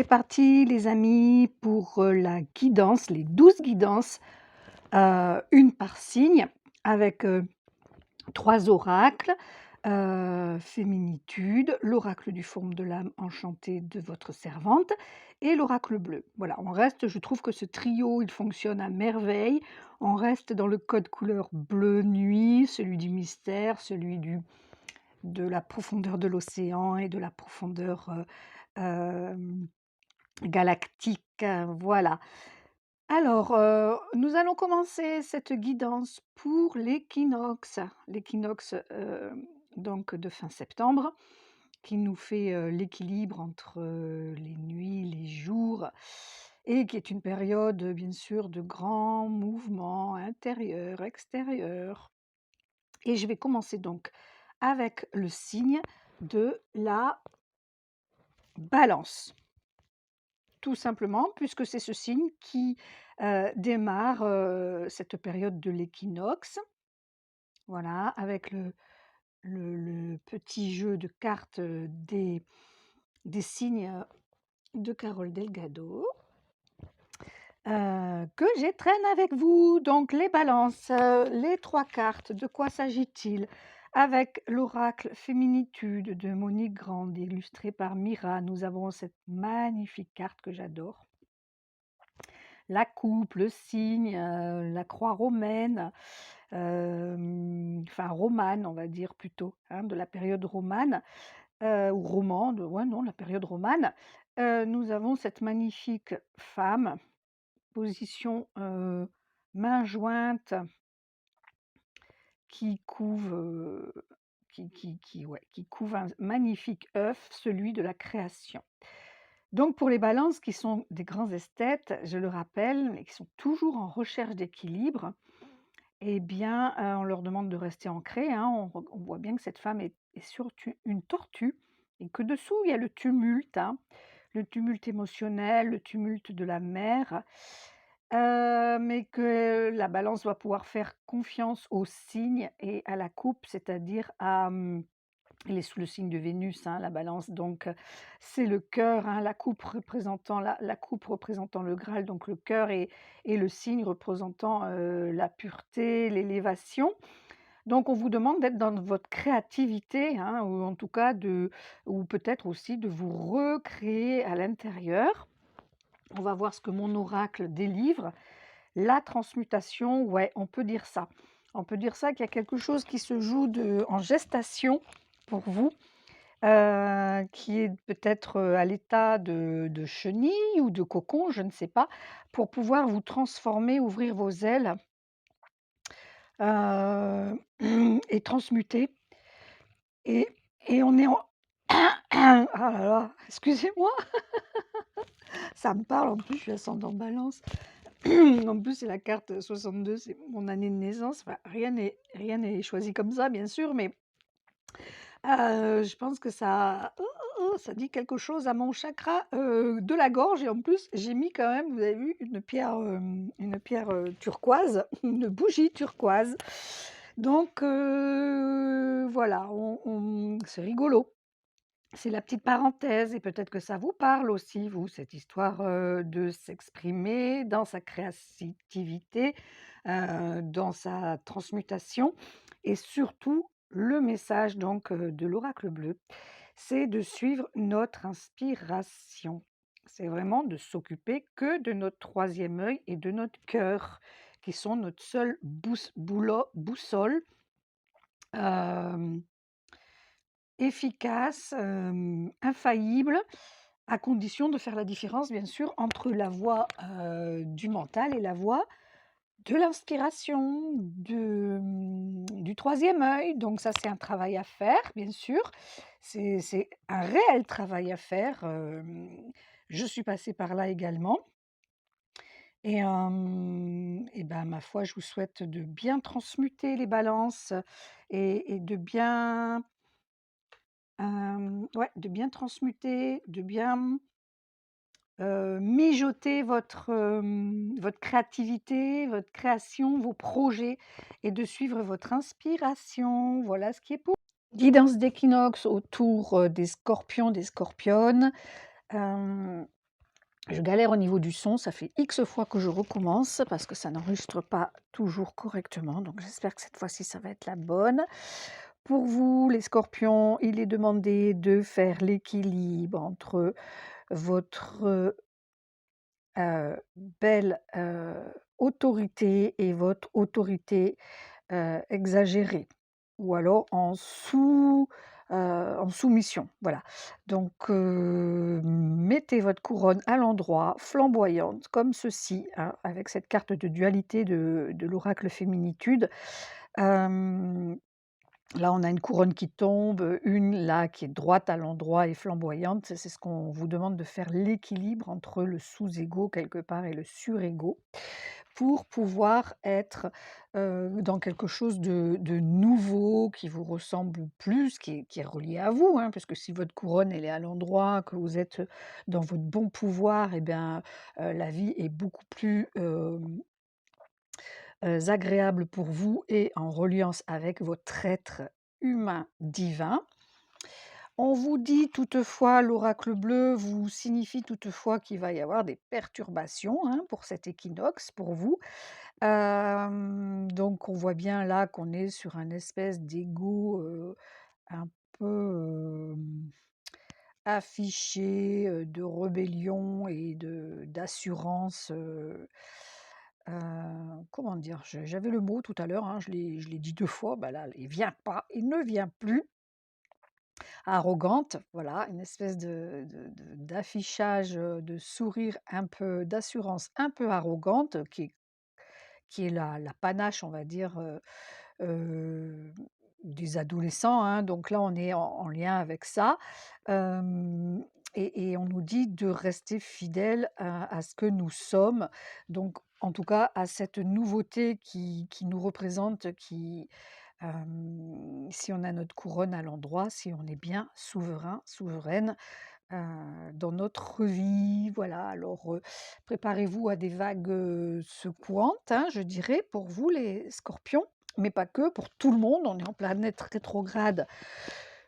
parti les amis pour, la guidance, les 12 guidances, une par signe avec, 3 oracles, Féminitude, l'oracle du Faume de l'âme enchantée de votre servante et l'oracle bleu. Voilà, on reste je trouve que ce trio, il fonctionne à merveille. On reste dans le code couleur bleu nuit, celui du mystère, celui de la profondeur de l'océan et de la profondeur, hem galactique, voilà. Alors, nous allons commencer cette guidance pour l'équinoxe, donc de fin septembre, qui nous fait, l'équilibre entre, les nuits, les jours et qui est une période, bien sûr, de grands mouvements intérieurs, extérieurs. Et je vais commencer donc avec le signe de la Balance. Tout simplement, puisque c'est ce signe qui, démarre, cette période de l'équinoxe. Voilà, avec le petit jeu de cartes, des signes, de Carole Delgado, que j'étrenne avec vous. Donc les balances, les 3 cartes, de quoi s'agit-il? Avec l'oracle Féminitude de Monique Grande, illustré par Mira, nous avons cette magnifique carte que j'adore. La coupe, le cygne, la croix romaine, enfin romane on va dire plutôt, hein, de la période romane, ou romande, ouais non, la période romane. Nous avons cette magnifique femme, position, mains jointes, qui couve, qui couve un magnifique œuf, celui de la création. Donc pour les balances qui sont des grands esthètes, je le rappelle, et qui sont toujours en recherche d'équilibre, eh bien, on leur demande de rester ancrés, hein. On voit bien que cette femme est surtout une tortue et que dessous, il y a le tumulte, hein, le tumulte émotionnel, le tumulte de la mer, mais que la balance va pouvoir faire confiance aux signes et à la coupe, c'est-à-dire à, elle est sous le signe de Vénus, hein, la Balance, donc c'est le cœur, hein, la coupe représentant le Graal, donc le cœur et le signe représentant, la pureté, l'élévation. Donc on vous demande d'être dans votre créativité, hein, ou en tout cas ou peut-être aussi de vous recréer à l'intérieur. On va voir ce que mon oracle délivre. La transmutation, ouais, on peut dire ça. On peut dire ça qu'il y a quelque chose qui se joue en gestation pour vous, qui est peut-être, à l'état de chenille ou de cocon, je ne sais pas, pour pouvoir vous transformer, ouvrir vos ailes, heu et transmuter et on est en ah là là, excusez-moi, ça me parle, en plus je suis ascendant Balance. En plus, c'est la carte 62, c'est mon année de naissance. Enfin, rien n'est choisi comme ça, bien sûr, mais je pense que ça dit quelque chose à mon chakra, de la gorge et en plus, j'ai mis quand même, vous avez vu, une pierre, turquoise, une bougie turquoise. Donc voilà, on c'est rigolo. C'est la petite parenthèse et peut-être que ça vous parle aussi, vous, cette histoire, de s'exprimer dans sa créativité, dans sa transmutation et surtout le message donc, de l'oracle bleu, c'est de suivre notre inspiration. C'est vraiment de s'occuper que de notre troisième œil et de notre cœur, qui sont notre seule boussole, hem efficace, infaillible, à condition de faire la différence bien sûr entre la voix, du mental et la voix de l'inspiration, du troisième œil. Donc ça, c'est un travail à faire bien sûr. C'est un réel travail à faire, je suis passée par là également et ben, ma foi, je vous souhaite de bien transmuter les balances et de bien ouais, de bien transmuter, de bien, mijoter votre créativité, votre création, vos projets et de suivre votre inspiration. Voilà ce qui est pour guidance d'équinoxe autour, des scorpions, des scorpionnes. Hem Je galère au niveau du son, ça fait X fois que je recommence parce que ça n'enregistre pas toujours correctement. Donc j'espère que cette fois-ci, ça va être la bonne. Pour vous, les scorpions, il est demandé de faire l'équilibre entre votre belle autorité et votre autorité exagérée, ou alors en soumission. Voilà. Donc, mettez votre couronne à l'endroit, flamboyante, comme ceci, hein, avec cette carte de dualité de l'oracle Féminitude. Euh, Là, on a une couronne qui tombe, une là qui est droite à l'endroit et flamboyante. C'est ce qu'on vous demande de faire l'équilibre entre le sous-ego quelque part et le sur-ego pour pouvoir être dans quelque chose de nouveau, qui vous ressemble plus, qui est relié à vous, hein, parce que si votre couronne elle est à l'endroit, que vous êtes dans votre bon pouvoir, et bien la vie est beaucoup plus agréable pour vous et en reliance avec votre être humain divin. On vous dit toutefois, l'oracle bleu vous signifie toutefois qu'il va y avoir des perturbations, hein, pour cet équinoxe, pour vous. Donc on voit bien là qu'on est sur un espèce d'ego un peu affiché, de rébellion et d'assurance. Comment dire? J'avais le mot tout à l'heure, hein, je l'ai dit 2 fois, bah là, il vient pas, il ne vient plus. Arrogante, voilà, une espèce d'affichage, de sourire un peu d'assurance un peu arrogante qui est la panache, on va dire, heu, des adolescents, hein. Donc là, on est en lien avec ça, hem et on nous dit de rester fidèle à ce que nous sommes. Donc en tout cas, à cette nouveauté qui nous représente, si on a notre couronne à l'endroit, si on est bien souverain, souveraine, dans notre vie. Voilà, alors, préparez-vous à des vagues, secouantes, hein, je dirais, pour vous les scorpions, mais pas que, pour tout le monde. On est en planète rétrograde,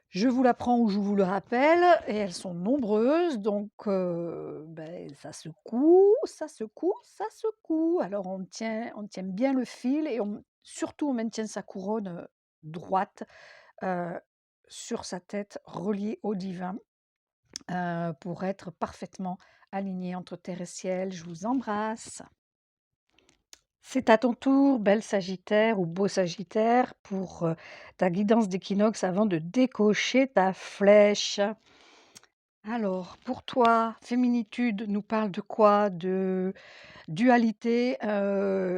je vous l'apprends ou je vous le rappelle, et elles sont nombreuses, donc ça secoue, ça secoue, ça secoue. Alors on tient bien le fil et surtout on maintient sa couronne, droite, heu, sur sa tête, reliée au divin, pour être parfaitement aligné entre terre et ciel. Je vous embrasse. C'est à ton tour, belle Sagittaire ou beau Sagittaire, pour ta guidance d'équinoxe avant de décocher ta flèche. Alors, pour toi, féminitude nous parle de quoi? De dualité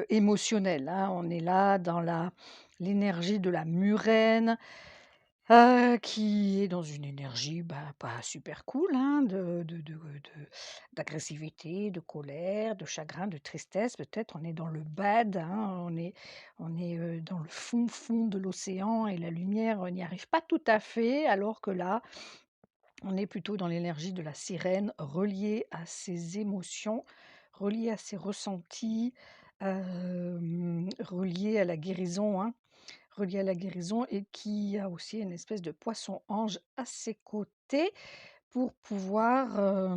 émotionnelle, hein. On est là dans l'énergie de la murène, qui est dans une énergie, bah, pas super cool, hein, d'agressivité, de colère, de chagrin, de tristesse. Peut-être on est dans le bad, hein, on est dans le fond de l'océan et la lumière, n'y arrive pas tout à fait, alors que là, on est plutôt dans l'énergie de la sirène, reliée à ses émotions, reliée à ses ressentis, reliée à la guérison, hein, reliée à la guérison, et qui a aussi une espèce de poisson ange à ses côtés pour pouvoir,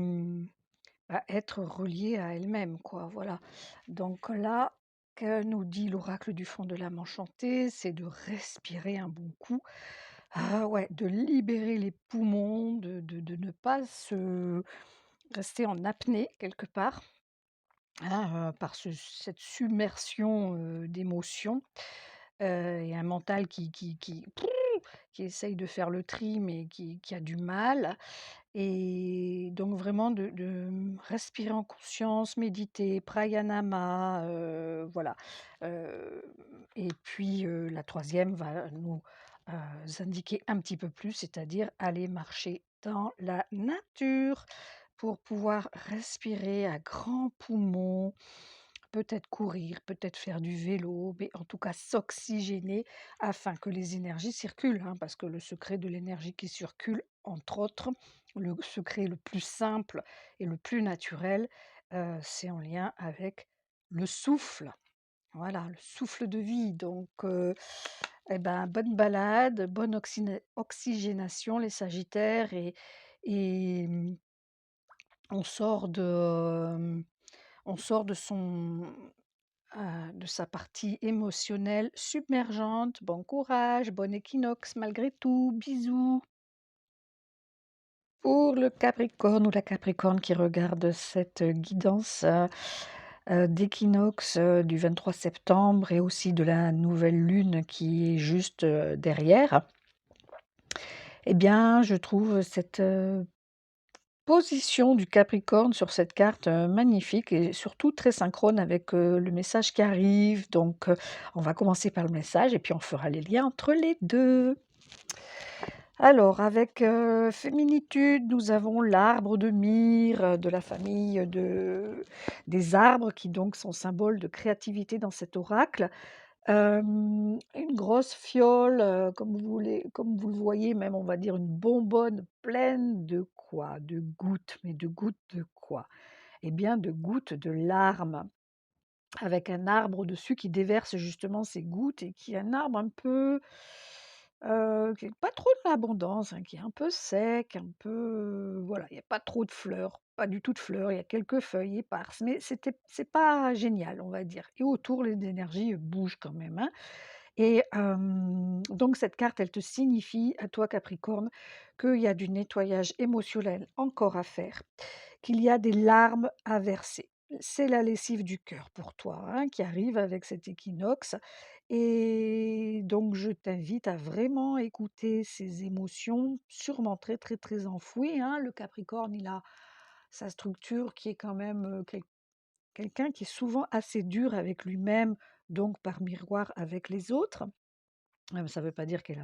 être reliée à elle-même, quoi, voilà. Donc là, que nous dit l'oracle du fond de l'âme enchantée? C'est de respirer un bon coup. Ah ouais, de libérer les poumons, de ne pas se rester en apnée quelque part, hein, par cette submersion, d'émotions, et un mental qui essaye de faire le tri, mais qui a du mal. Et donc vraiment de respirer en conscience, méditer, pranayama, voilà. Heu et puis, la troisième va nous, indiquer un petit peu plus, c'est-à-dire aller marcher dans la nature pour pouvoir respirer à grands poumons, peut-être courir, peut-être faire du vélo, mais en tout cas s'oxygéner afin que les énergies circulent, hein, parce que le secret de l'énergie qui circule, entre autres, le secret le plus simple et le plus naturel, c'est en lien avec le souffle. Voilà, le souffle de vie. Donc, bonne balade, bonne oxygénation les sagittaires, et On sort on sort de sa partie émotionnelle submergente. Bon courage, bon équinoxe malgré tout, bisous. Pour le Capricorne ou la Capricorne qui regarde cette guidance d'équinoxe du 23 septembre et aussi de la nouvelle lune qui est juste derrière, eh bien, je trouve cette position du Capricorne sur cette carte magnifique et surtout très synchrone avec le message qui arrive. Donc, on va commencer par le message et puis on fera les liens entre les deux. Alors, avec féminitude, nous avons l'arbre de myrrhe de la famille des arbres qui donc sont symboles de créativité dans cet oracle. Une grosse fiole, comme vous le voyez, même on va dire une bonbonne pleine de quoi? De gouttes, mais de gouttes de quoi? Eh bien, de gouttes de larmes, avec un arbre au-dessus qui déverse justement ces gouttes et qui est un arbre un peu, qui est pas trop dans l'abondance, hein, qui est un peu sec, un peu, voilà, il y a pas trop de fleurs, pas du tout de fleurs, il y a quelques feuilles éparses, mais c'est pas génial, on va dire et autour les énergies, bougent quand même, hein et donc cette carte, elle te signifie à toi Capricorne, qu'il y a du nettoyage émotionnel encore à faire, qu'il y a des larmes à verser. C'est la lessive du cœur pour toi, hein, qui arrive avec cet équinoxe et donc je t'invite à vraiment écouter ces émotions, sûrement très, très, très enfouies, hein. Le Capricorne, il a sa structure qui est quand même, quelqu'un qui est souvent assez dur avec lui-même, donc par miroir avec les autres. Ça ne veut pas dire que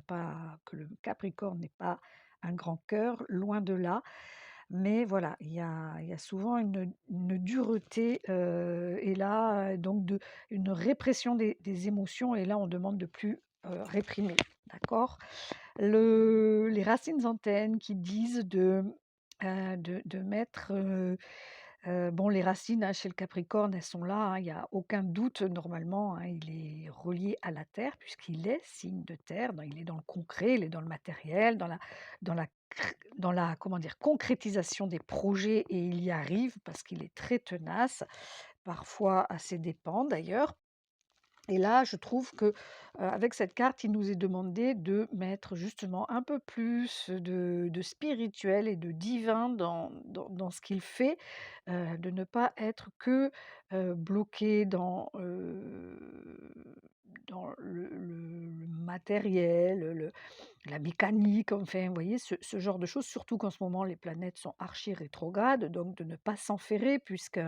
le Capricorne n'est pas un grand cœur, loin de là. Mais voilà, il y a souvent une dureté, et là, donc une répression des émotions et là, on demande de plus, réprimer, d'accord? Les racines antennes qui disent de mettre, bon les racines, hein, chez le Capricorne, elles sont là, hein, il y a aucun doute normalement, hein, il est relié à la terre puisqu'il est signe de terre, il est dans le concret, il est dans le matériel, dans la comment dire? Concrétisation des projets et il y arrive parce qu'il est très tenace, parfois à ses dépens d'ailleurs. Et là, je trouve que, avec cette carte, il nous est demandé de mettre justement un peu plus de spirituel et de divin dans ce qu'il fait, de ne pas être que, bloqué dans le matériel, la mécanique, enfin, vous voyez, ce genre de choses. Surtout qu'en ce moment, les planètes sont archi rétrogrades, donc de ne pas s'enferrer puisque,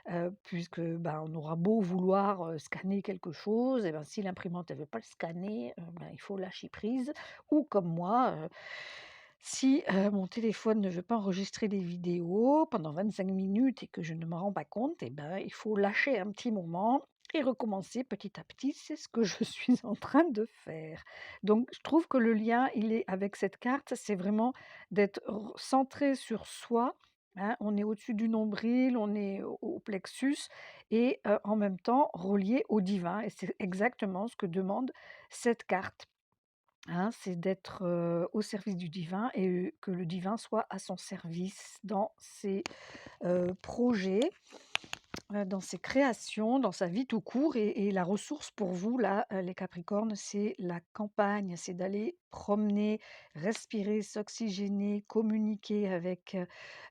ben, on aura beau vouloir, scanner quelque chose et ben, si l'imprimante elle veut pas le scanner, ben, il faut lâcher prise ou comme moi, si, mon téléphone ne veut pas enregistrer des vidéos pendant 25 minutes et que je ne me rends pas compte et ben, il faut lâcher un petit moment et recommencer petit à petit. C'est ce que je suis en train de faire. Donc je trouve que le lien, il est avec cette carte, c'est vraiment d'être r centré sur soi, hein. On est au-dessus du nombril, on est au plexus et en même temps relié au divin et c'est exactement ce que demande cette carte. Hein, c'est d'être, au service du divin et que le divin soit à son service dans ses, projets, dans ses créations, dans sa vie tout court et la ressource pour vous là, les Capricornes, c'est la campagne, c'est d'aller promener, respirer, s'oxygéner, communiquer avec,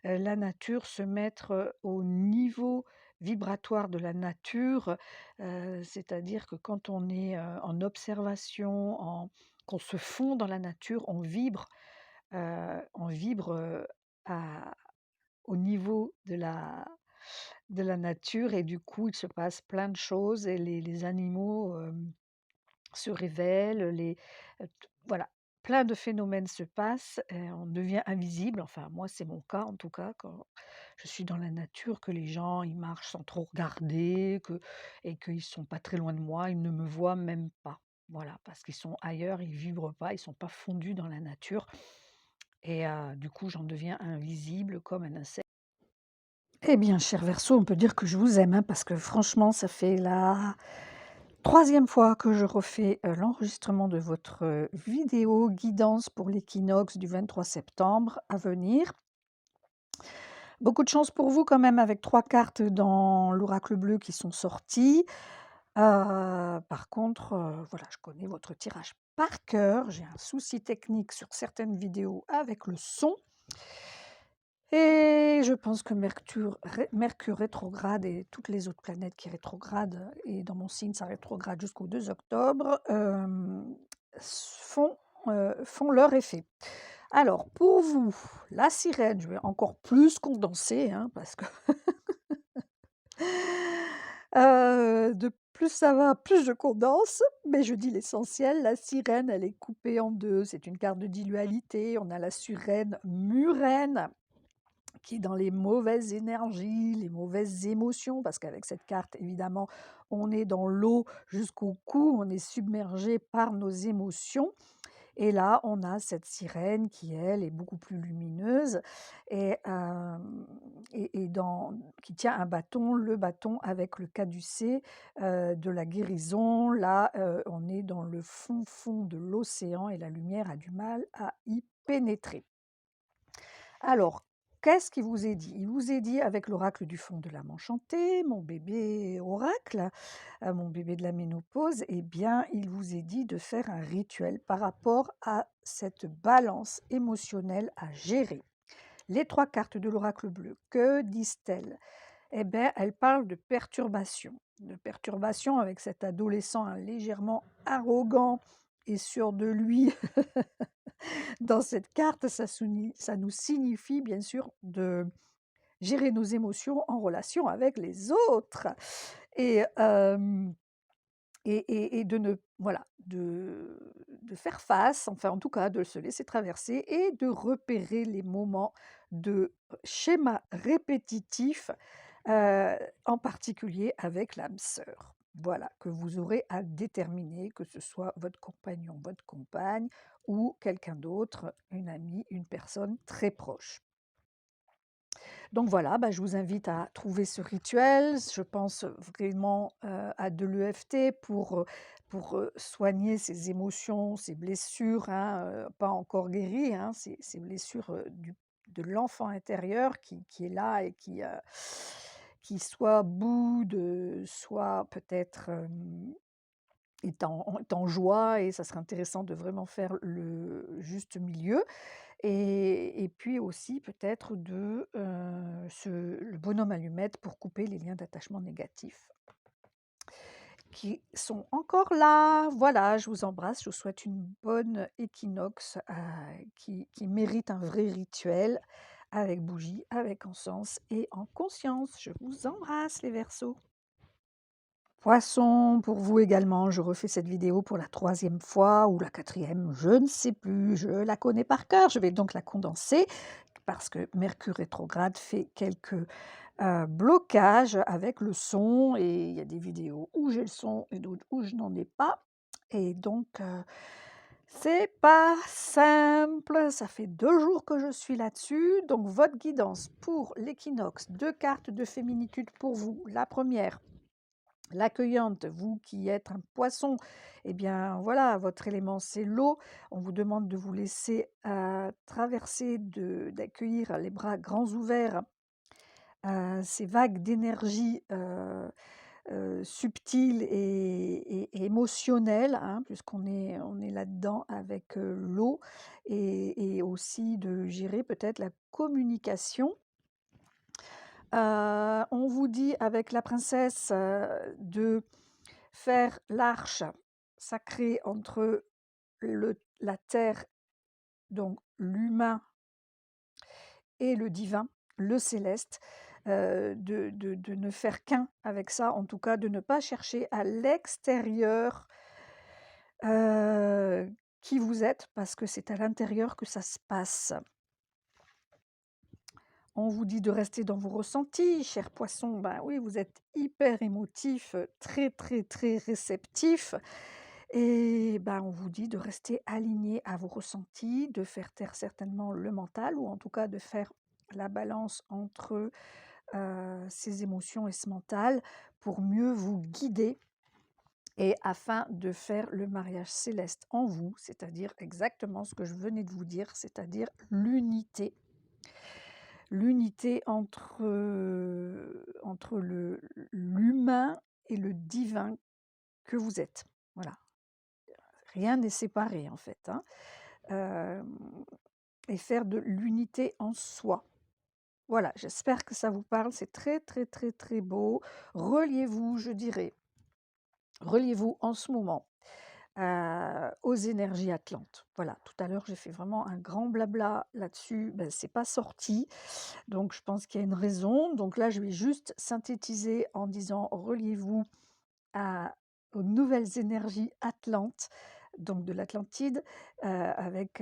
la nature, se mettre, au niveau vibratoire de la nature, c'est-à-dire que quand on est, en observation, qu'on se fond dans la nature, on vibre, à au niveau de la nature et du coup, il se passe plein de choses et les animaux, se révèlent, voilà, plein de phénomènes se passent, on devient invisible, enfin moi c'est mon cas en tout cas quand je suis dans la nature, que les gens ils marchent sans trop regarder, et qu'ils sont pas très loin de moi, ils ne me voient même pas. Voilà, parce qu'ils sont ailleurs, ils vibrent pas, ils sont pas fondus dans la nature et du coup j'en deviens invisible comme un insecte. Eh bien, cher Verseau, on peut dire que je vous aime, hein, parce que franchement, ça fait la troisième fois que je refais l'enregistrement de votre vidéo guidance pour l'équinoxe du 23 septembre à venir. Beaucoup de chance pour vous quand même avec 3 cartes dans l'oracle bleu qui sont sorties. Par contre, voilà, je connais votre tirage par cœur. J'ai un souci technique sur certaines vidéos avec le son et je pense que Mercure rétrograde et toutes les autres planètes qui rétrogradent et dans mon signe, ça rétrograde jusqu'au 2 octobre, font leur effet. Alors pour vous, la sirène, je vais encore plus condenser, hein, parce que de plus ça va, plus je condense, mais je dis l'essentiel. La sirène, elle est coupée en 2. C'est une carte de dualité. On a la sirène murène qui est dans les mauvaises énergies, les mauvaises émotions, parce qu'avec cette carte, évidemment, on est dans l'eau jusqu'au cou, on est submergé par nos émotions. Et là, on a cette sirène qui, elle, est beaucoup plus lumineuse et, qui tient un bâton, le bâton avec le caducée de la guérison. Là, on est dans le fond de l'océan et la lumière a du mal à y pénétrer. Alors, qu'est-ce qu'il vous est dit? Il vous est dit avec l'oracle du fond de l'âme enchantée, mon bébé oracle, mon bébé de la ménopause, eh bien, il vous est dit de faire un rituel par rapport à cette balance émotionnelle à gérer. Les 3 cartes de l'oracle bleu, que disent-elles? Eh bien, elles parlent de perturbation avec cet adolescent, hein, légèrement arrogant et sûr de lui. Dans cette carte, ça nous signifie bien sûr de gérer nos émotions en relation avec les autres et hem et de ne voilà, de faire face, enfin en tout cas de se laisser traverser et de repérer les moments de schéma répétitif, en particulier avec l'âme sœur. Voilà, que vous aurez à déterminer, que ce soit votre compagnon, votre compagne ou quelqu'un d'autre, une amie, une personne très proche. Donc voilà, bah, je vous invite à trouver ce rituel. Je pense vraiment à de l'EFT pour soigner ces émotions, ces blessures, hein, pas encore guéries, hein, ces blessures de l'enfant intérieur qui est là et qui soit boude, soit peut-être est en joie et ça serait intéressant de vraiment faire le juste milieu. Et puis aussi peut-être le bonhomme allumette pour couper les liens d'attachement négatifs qui sont encore là. Voilà, je vous embrasse, je vous souhaite une bonne équinoxe qui mérite un vrai rituel avec bougie, avec encens et en conscience. Je vous embrasse les Verseaux. Poisson, pour vous également, je refais cette vidéo pour la 3e fois ou la 4e, je ne sais plus, je la connais par cœur, je vais donc la condenser parce que Mercure rétrograde fait quelques blocages avec le son et il y a des vidéos où j'ai le son et d'autres où je n'en ai pas et donc c'est pas simple, ça fait 2 jours que je suis là-dessus, donc votre guidance pour l'équinoxe, 2 cartes de féminitude pour vous. La première, l'accueillante, vous qui êtes un poisson, eh bien voilà, votre élément c'est l'eau. On vous demande de vous laisser traverser, d'accueillir les bras grands ouverts ces vagues d'énergie subtiles et émotionnelles, hein, on est là-dedans avec l'eau et aussi de gérer peut-être la communication. On vous dit avec la princesse, de faire l'arche sacrée entre la terre, donc l'humain et le divin, le céleste, de ne faire qu'un avec ça, en tout cas de ne pas chercher à l'extérieur, qui vous êtes, parce que c'est à l'intérieur que ça se passe. On vous dit de rester dans vos ressentis, cher poisson. Ben oui, vous êtes hyper émotif, très, très, très réceptif. Et ben, on vous dit de rester aligné à vos ressentis, de faire taire certainement le mental, ou en tout cas de faire la balance entre ces émotions et ce mental pour mieux vous guider et afin de faire le mariage céleste en vous, c'est-à-dire exactement ce que je venais de vous dire, c'est-à-dire l'unité. l'unité entre l'humain et le divin que vous êtes. Voilà, rien n'est séparé en fait, hein. Hem et faire de l'unité en soi. Voilà, j'espère que ça vous parle, c'est très, très, très, très beau. Reliez-vous, je dirais, reliez-vous en ce moment, aux énergies atlantes. Voilà, tout à l'heure, j'ai fait vraiment un grand blabla là-dessus, c'est pas sorti, donc je pense qu'il y a une raison. Donc là, je vais juste synthétiser en disant: «Reliez-vous à aux nouvelles énergies atlantes», donc de l'Atlantide, avec,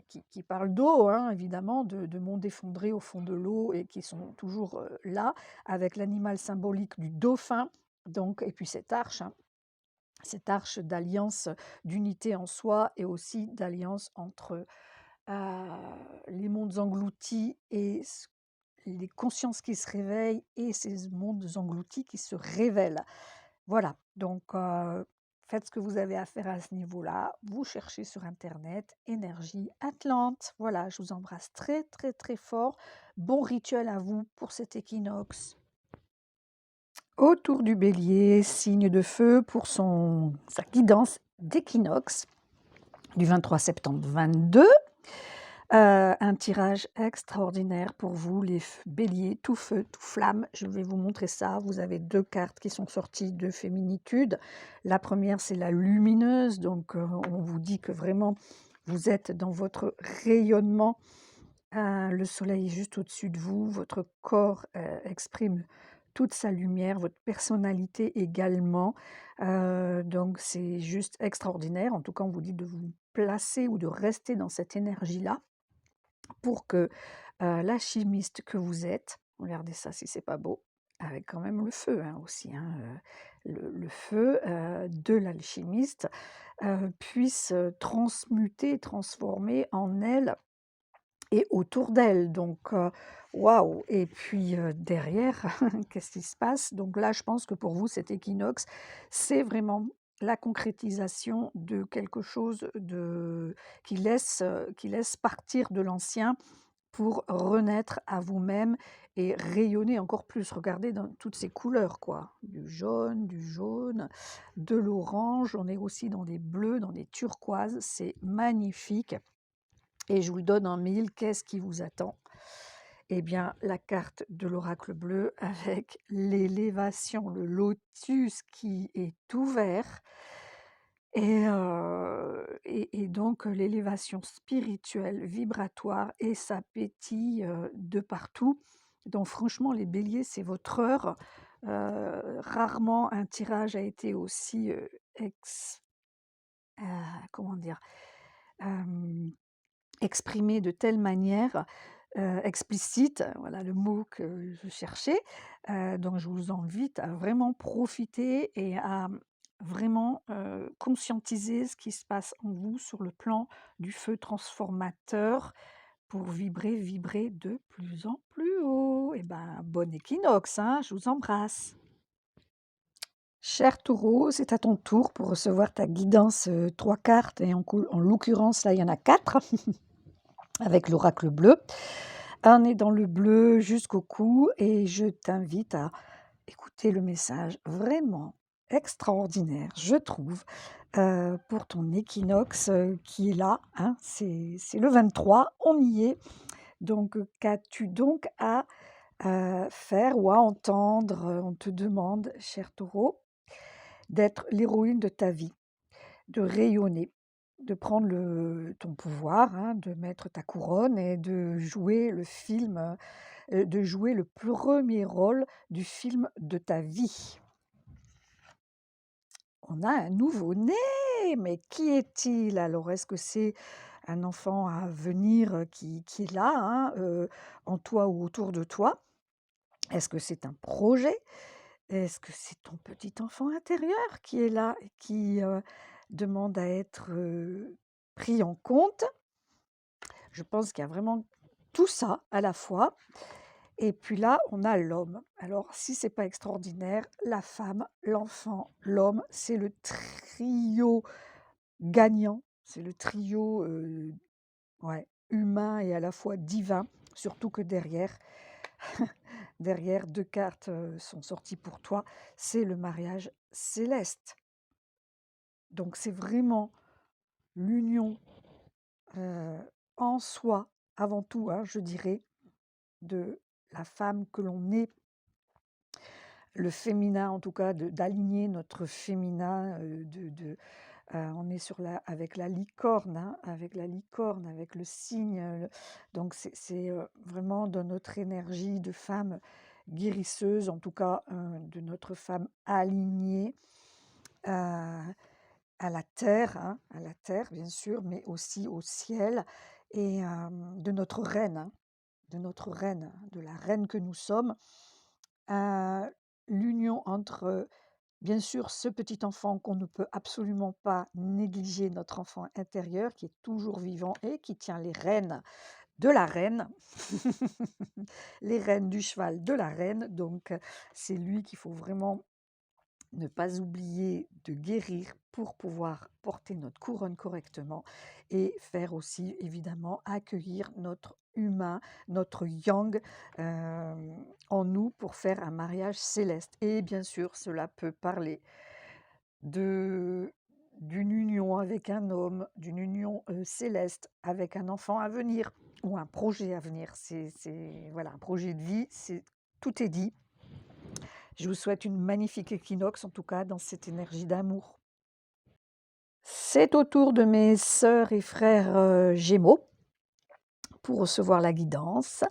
qui parle d'eau, hein, évidemment, de mondes effondrés au fond de l'eau et qui sont toujours, là, avec l'animal symbolique du dauphin, donc et puis cette arche d'alliance, d'unité en soi et aussi d'alliance entre, les mondes engloutis et les consciences qui se réveillent et ces mondes engloutis qui se révèlent. Voilà, donc faites ce que vous avez à faire à ce niveau-là. Vous cherchez sur internet énergie Atlante. Voilà, je vous embrasse très, très, très fort. Bon rituel à vous pour cet équinoxe. Autour du bélier, signe de feu pour sa guidance d'équinoxe du 23 septembre 22. Un tirage extraordinaire pour vous, les béliers, tout feu, tout flamme. Je vais vous montrer ça. Vous avez 2 cartes qui sont sorties de féminitude. La première, c'est la lumineuse. Donc, on vous dit que vraiment, vous êtes dans votre rayonnement. Le soleil est juste au-dessus de vous. Votre corps exprime toute sa lumière, votre personnalité également. Donc, c'est juste extraordinaire. En tout cas, on vous dit de vous placer ou de rester dans cette énergie-là pour que l'alchimiste que vous êtes, regardez ça si c'est pas beau, avec quand même le feu hein, aussi, hein, le feu de l'alchimiste puisse transmuter, transformer en elle et autour d'elle. Donc, waouh! Et puis derrière, qu'est-ce qui se passe? Donc là, je pense que pour vous, cet équinoxe, c'est vraiment la concrétisation de quelque chose qui laisse partir de l'ancien pour renaître à vous-même et rayonner encore plus. Regardez dans toutes ces couleurs, quoi. Du jaune, de l'orange. On est aussi dans des bleus, dans des turquoises. C'est magnifique. Et je vous le donne en mille. Qu'est-ce qui vous attend? Eh bien, la carte de l'oracle bleu avec l'élévation, le lotus qui est ouvert. Et donc l'élévation spirituelle, vibratoire et ça pétille, de partout. Donc franchement les béliers, c'est votre heure. Rarement un tirage a été aussi, comment dire? Hem, exprimé de telle manière, explicite, voilà le mot que je cherchais. Donc je vous invite à vraiment profiter et à vraiment, conscientiser ce qui se passe en vous sur le plan du feu transformateur pour vibrer de plus en plus haut. Et ben, bon équinoxe, hein, je vous embrasse. Cher Taureau, c'est à ton tour pour recevoir ta guidance, 3 cartes et en l'occurrence là, il y en a 4 avec l'oracle bleu. On est dans le bleu jusqu'au cou et je t'invite à écouter le message vraiment extraordinaire, je trouve, pour ton équinoxe, qui est là, hein, c'est le 23, on y est. Donc, qu'as-tu donc à, faire ou à entendre? On te demande, cher Taureau, d'être l'héroïne de ta vie, de rayonner, de prendre ton pouvoir, hein, de mettre ta couronne et de jouer le film, de jouer le premier rôle du film de ta vie. On a un nouveau-né, mais qui est-il? Alors, est-ce que c'est un enfant à venir qui est là, hein, en toi ou autour de toi? Est-ce que c'est un projet? Est-ce que c'est ton petit enfant intérieur qui est là et qui demande à être pris en compte? Je pense qu'il y a vraiment tout ça à la fois. Et puis là, on a l'homme. Alors, si c'est pas extraordinaire, la femme, l'enfant, l'homme, c'est le trio gagnant. C'est le trio ouais, humain et à la fois divin. Surtout que derrière, derrière 2 cartes, sont sorties pour toi, c'est le mariage céleste. Donc c'est vraiment l'union, heu, en soi, avant tout, hein, je dirais, de la femme que l'on est, le féminin en tout cas, d'aligner notre féminin, on est sur la avec la licorne, hein, avec le cygne, donc c'est vraiment dans notre énergie de femme guérisseuse, en tout cas, de notre femme alignée, heu, à la terre bien sûr, mais aussi au ciel et de notre reine, hein, de notre reine, de la reine que nous sommes. L'union entre, bien sûr, ce petit enfant qu'on ne peut absolument pas négliger, notre enfant intérieur qui est toujours vivant et qui tient les rênes de la reine, les rênes du cheval de la reine. Donc, c'est lui qu'il faut vraiment ne pas oublier de guérir pour pouvoir porter notre couronne correctement et faire aussi évidemment accueillir notre humain, notre yang en nous pour faire un mariage céleste. Et bien sûr, cela peut parler de d'une union avec un homme, d'une union céleste avec un enfant à venir ou un projet à venir. Voilà, un projet de vie, tout est dit. Je vous souhaite une magnifique équinoxe, en tout cas dans cette énergie d'amour. C'est au tour de mes sœurs et frères Gémeaux pour recevoir la guidance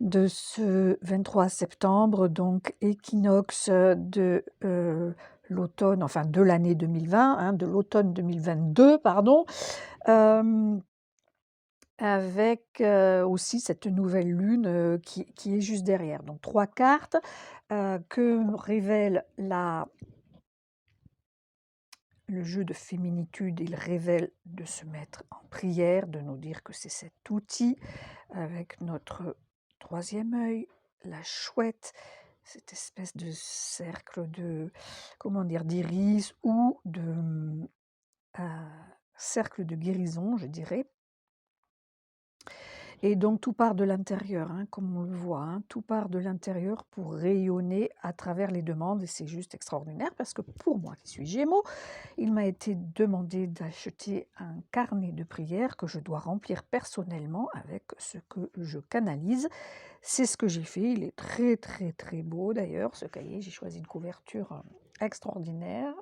de ce 23 septembre, donc équinoxe de l'automne, enfin de l'année 2020, hein, de l'automne 2022, pardon, avec aussi cette nouvelle lune qui est juste derrière. Donc 3 cartes que révèle le jeu de féminitude. Il révèle de se mettre en prière, de nous dire que c'est cet outil avec notre troisième œil, la chouette, cette espèce de cercle de, comment dire, d'iris ou de cercle de guérison, je dirais. Et donc tout part de l'intérieur, hein, comme on le voit, hein, tout part de l'intérieur pour rayonner à travers les demandes et c'est juste extraordinaire parce que pour moi qui suis Gémeaux, il m'a été demandé d'acheter un carnet de prières que je dois remplir personnellement avec ce que je canalise. C'est ce que j'ai fait, il est très très très beau d'ailleurs ce cahier, j'ai choisi une couverture extraordinaire.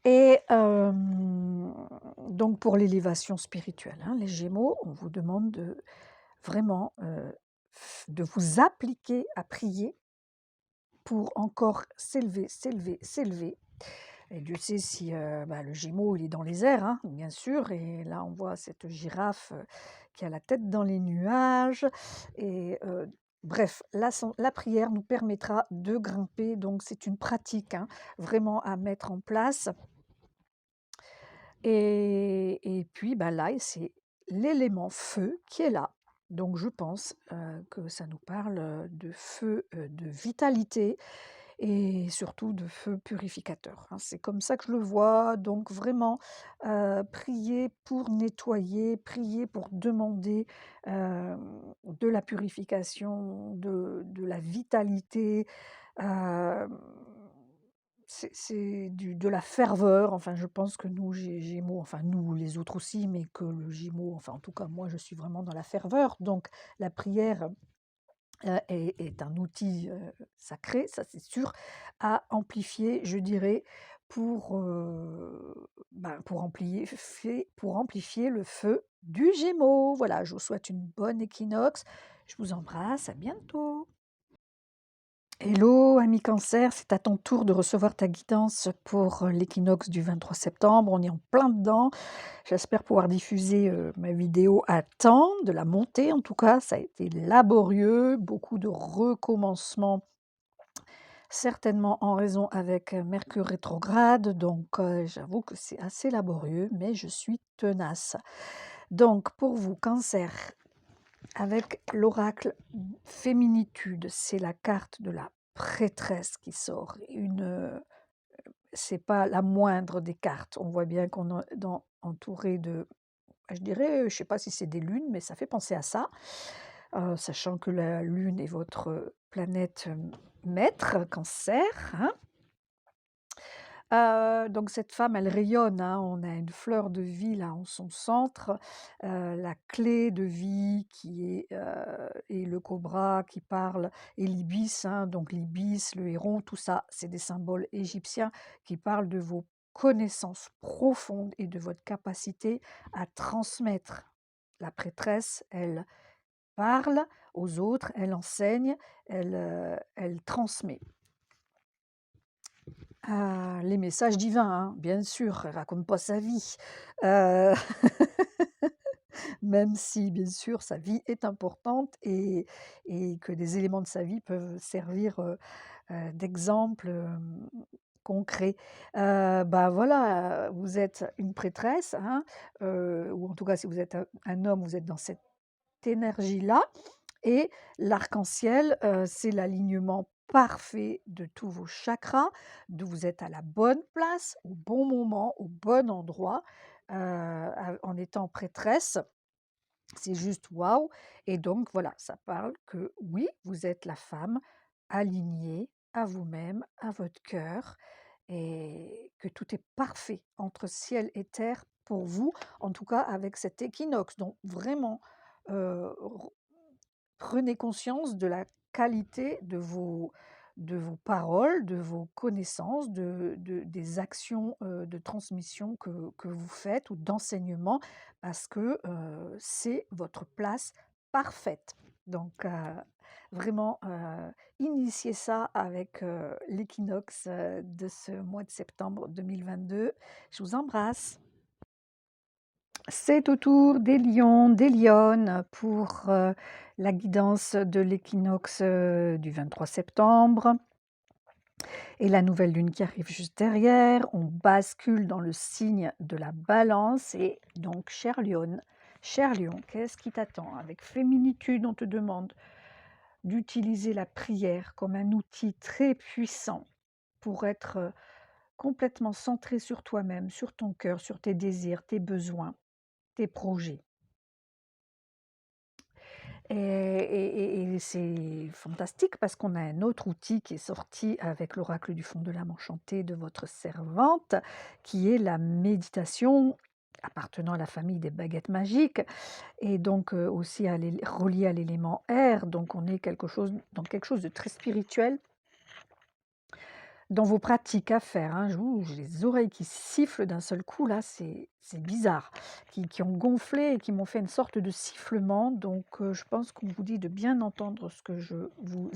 Et donc pour l'élévation spirituelle, hein, les Gémeaux, on vous demande de vraiment de vous appliquer à prier pour encore s'élever, s'élever, s'élever. Et Dieu sait si le Gémeaux, il est dans les airs, hein, bien sûr. Et là, on voit cette girafe qui a la tête dans les nuages. Et bref, la prière nous permettra de grimper. Donc, c'est une pratique hein, vraiment à mettre en place. Et puis là, c'est l'élément feu qui est là. Donc je pense que ça nous parle de feu de vitalité et surtout de feu purificateur, hein. C'est comme ça que je le vois, donc vraiment prier pour nettoyer, prier pour demander de la purification, de la vitalité, hem c'est de la ferveur, enfin je pense que nous Gémeaux, enfin nous les autres aussi, mais que le Gémeaux, enfin en tout cas moi je suis vraiment dans la ferveur, donc la prière, est un outil, sacré, ça c'est sûr, à amplifier je dirais pour amplifier le feu du Gémeaux. Voilà, je vous souhaite une bonne équinoxe, je vous embrasse, à bientôt. Hello, ami Cancer, c'est à ton tour de recevoir ta guidance pour l'équinoxe du 23 septembre. On est en plein dedans. J'espère pouvoir diffuser ma vidéo à temps, de la monter en tout cas. Ça a été laborieux, beaucoup de recommencements, certainement en raison avec Mercure rétrograde. Donc j'avoue que c'est assez laborieux, mais je suis tenace. Donc pour vous, Cancer, avec l'oracle féminitude, c'est la carte de la prêtresse qui sort. C'est pas la moindre des cartes. On voit bien qu'on est entouré de je dirais, je ne sais pas si c'est des lunes, mais ça fait penser à ça, sachant que la lune est votre planète maître, Cancer, hein. Donc cette femme, elle rayonne, hein, on a une fleur de vie là en son centre, la clé de vie qui est, et le cobra qui parle et l'ibis, hein, donc l'ibis, le héron, tout ça, c'est des symboles égyptiens qui parlent de vos connaissances profondes et de votre capacité à transmettre. La prêtresse, elle parle aux autres, elle enseigne, elle transmet. Ah, les messages divins, hein, bien sûr, elle raconte pas sa vie. Heu, Même si, bien sûr, sa vie est importante et que des éléments de sa vie peuvent servir, d'exemple, concret. Bah, voilà, vous êtes une prêtresse, hein, ou en tout cas, si vous êtes un homme, vous êtes dans cette énergie-là et l'arc-en-ciel, c'est l'alignement parfait de tous vos chakras, de vous êtes à la bonne place, au bon moment, au bon endroit, en étant prêtresse. C'est juste waouh et donc voilà, ça parle que oui, vous êtes la femme alignée à vous-même, à votre cœur et que tout est parfait entre ciel et terre pour vous, en tout cas avec cet équinoxe. Donc vraiment, r prenez conscience de la qualité de vos paroles, de vos connaissances, des actions, de transmission que vous faites ou d'enseignement parce que, c'est votre place parfaite. Donc, vraiment, initiez ça avec, l'équinoxe, de ce mois de septembre 2022. Je vous embrasse. C'est au tour des lions, des lionnes pour, la guidance de l'équinoxe, du 23 septembre et la nouvelle lune qui arrive juste derrière. On bascule dans le signe de la Balance et donc cher lion, qu'est-ce qui t'attend? Avec féminitude, on te demande d'utiliser la prière comme un outil très puissant pour être, complètement centré sur toi-même, sur ton cœur, sur tes désirs, tes besoins, tes projets. Et c'est fantastique parce qu'on a un autre outil qui est sorti avec l'oracle du fond de l'âme enchantée de votre servante, qui est la méditation appartenant à la famille des baguettes magiques et donc aussi relié à l'élément air. Donc on est dans quelque chose de très spirituel dans vos pratiques à faire, hein. J'ai les oreilles qui sifflent d'un seul coup là, c'est bizarre, qui ont gonflé et qui m'ont fait une sorte de sifflement. Donc je pense qu'on vous dit de bien entendre ce que je vous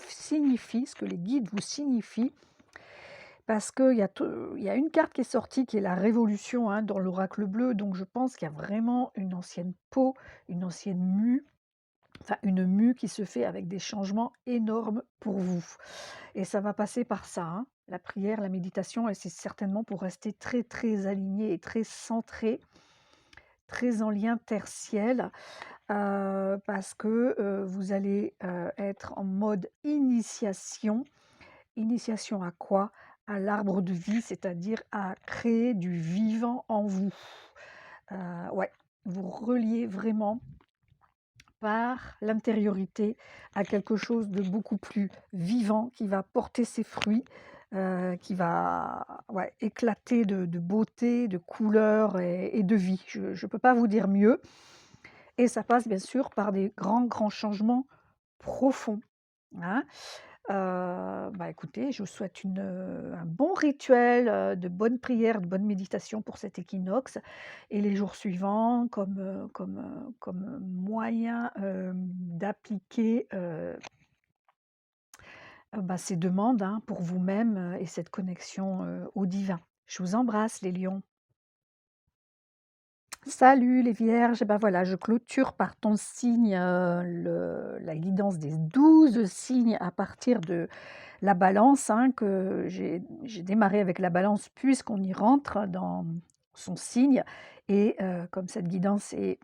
signifie, ce que les guides vous signifient. Parce il y a une carte qui est sortie qui est la révolution, hein, dans l'oracle bleu. Donc je pense qu'il y a vraiment une ancienne peau, une ancienne mue, enfin une mue qui se fait avec des changements énormes pour vous. Et ça va passer par ça, hein. La prière, la méditation et c'est certainement pour rester très, très aligné et très centré, très en lien terre-ciel, parce que, vous allez, être en mode initiation. Initiation à quoi? À l'arbre de vie, c'est-à-dire à créer du vivant en vous. Ouais, vous reliez vraiment par l'intériorité à quelque chose de beaucoup plus vivant qui va porter ses fruits, qui va, ouais, éclater de beauté, de couleur et de vie. Je ne peux pas vous dire mieux et ça passe bien sûr par des grands, grands changements profonds, hein. Bah, écoutez, je vous souhaite un bon rituel, de bonnes prières, de bonne méditation pour cet équinoxe et les jours suivants comme moyen, d'appliquer, bah, ces demandes, hein, pour vous-même, et cette connexion, au divin. Je vous embrasse les lions. Salut les vierges, et ben voilà, je clôture par ton signe, la guidance des 12 signes à partir de la balance, hein, que j'ai démarré avec la balance puisqu'on y rentre dans son signe et comme cette guidance est,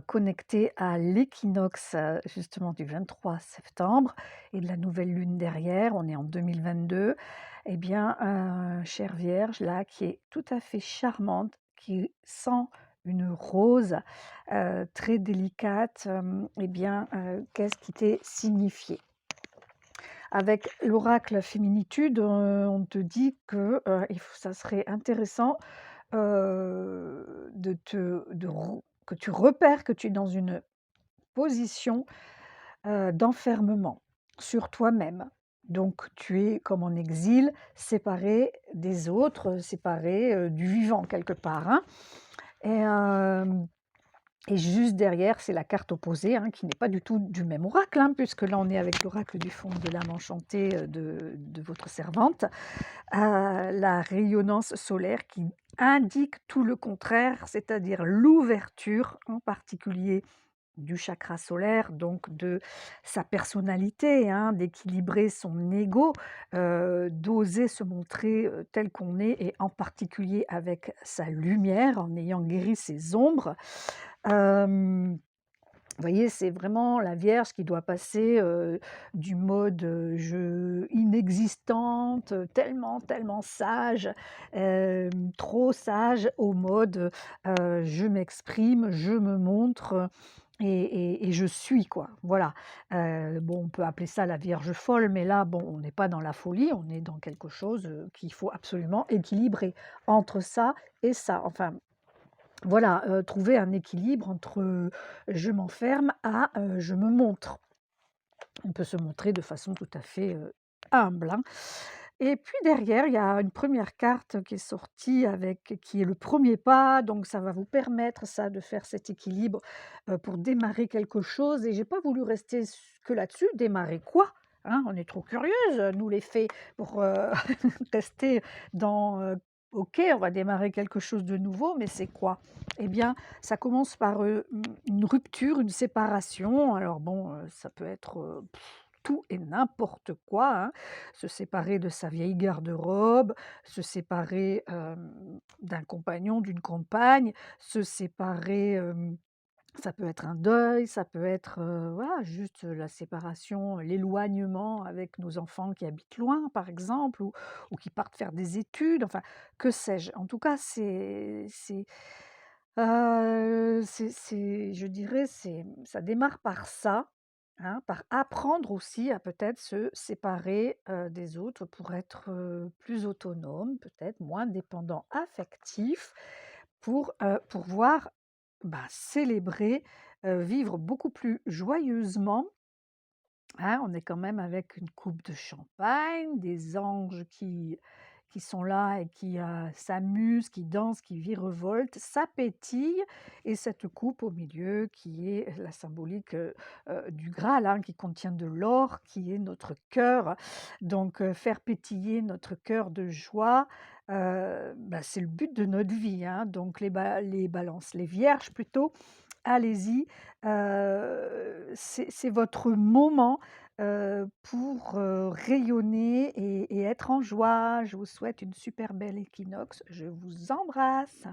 connectée à l'équinoxe, justement du 23 septembre et de la nouvelle lune derrière, on est en 2022. Eh bien, chère Vierge, là, qui est tout à fait charmante, qui sent une rose, très délicate, eh bien, qu'est-ce qui t'est signifié? Avec l'oracle Féminitude, on te dit que, ça serait intéressant, de te de re que tu repères que tu es dans une position, d'enfermement sur toi-même. Donc tu es comme en exil, séparé des autres, séparé, du vivant quelque part, hein. Et et juste derrière, c'est la carte opposée, hein, qui n'est pas du tout du même oracle, hein, puisque là on est avec l'oracle du fond de l'âme enchantée, de votre servante, la rayonnance solaire qui indique tout le contraire, c'est-à-dire l'ouverture, en particulier du chakra solaire, donc de sa personnalité, hein, d'équilibrer son ego, d'oser se montrer, tel qu'on est et en particulier avec sa lumière, en ayant guéri ses ombres. Hem, vous voyez, c'est vraiment la Vierge qui doit passer, du mode, je inexistante, tellement, tellement sage, trop sage, au mode, je m'exprime, je me montre, et je suis quoi, voilà. Bon, on peut appeler ça la Vierge folle, mais là, bon, on n'est pas dans la folie, on est dans quelque chose, qu'il faut absolument équilibrer entre ça et ça. Enfin, voilà, trouver un équilibre entre, je m'enferme à, je me montre. On peut se montrer de façon tout à fait, humble, hein. Et puis derrière, il y a une première carte qui est sortie avec qui est le premier pas, donc ça va vous permettre ça de faire cet équilibre, pour démarrer quelque chose et j'ai pas voulu rester que là-dessus. Démarrer quoi? Hein, on est trop curieuses, nous les fées, pour, rester dans, OK, on va démarrer quelque chose de nouveau, mais c'est quoi? Eh bien, ça commence par, une rupture, une séparation. Alors bon, ça peut être, tout et n'importe quoi, hein. Se séparer de sa vieille garde-robe, se séparer, d'un compagnon, d'une compagne, se séparer, ça peut être un deuil, ça peut être, voilà, juste la séparation, l'éloignement avec nos enfants qui habitent loin, par exemple, ou qui partent faire des études, enfin, que sais-je. En tout cas, c'est je dirais, ça démarre par ça, hein, par apprendre aussi à peut-être se séparer, des autres pour être, plus autonome, peut-être moins dépendant affectif, pour, pouvoir, bah, célébrer, vivre beaucoup plus joyeusement, hein. On est quand même avec une coupe de champagne, des anges qui sont là et qui, s'amusent, qui dansent, qui virevoltent, ça pétille et cette coupe au milieu qui est la symbolique, du Graal, hein, qui contient de l'or, qui est notre cœur. Donc, faire pétiller notre cœur de joie, bah, c'est le but de notre vie, hein. Donc les balances, les vierges plutôt, allez-y, c'est votre moment, pour, rayonner et être en joie. Je vous souhaite une super belle équinoxe. Je vous embrasse.